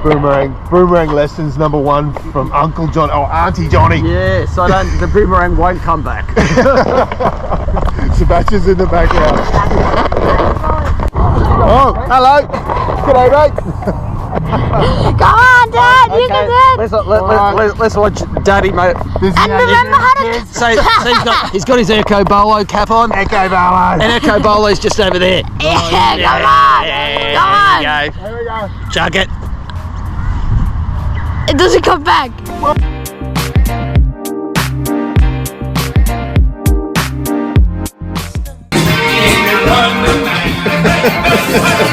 Boomerang lessons #1 from Uncle John or Auntie Johnny. Yeah, so the boomerang won't come back. Sebastian's in the background. Oh, hello. G'day, mate. Come on, Dad, you can do it. Let's watch Daddy, mate. And remember how to... So he's got his Echo Bolo cap on. Echo Bolo. And Echo Bolo's just over there. Yeah, come on. Come on. There There we go. Chuck it. It doesn't come back. Run the night.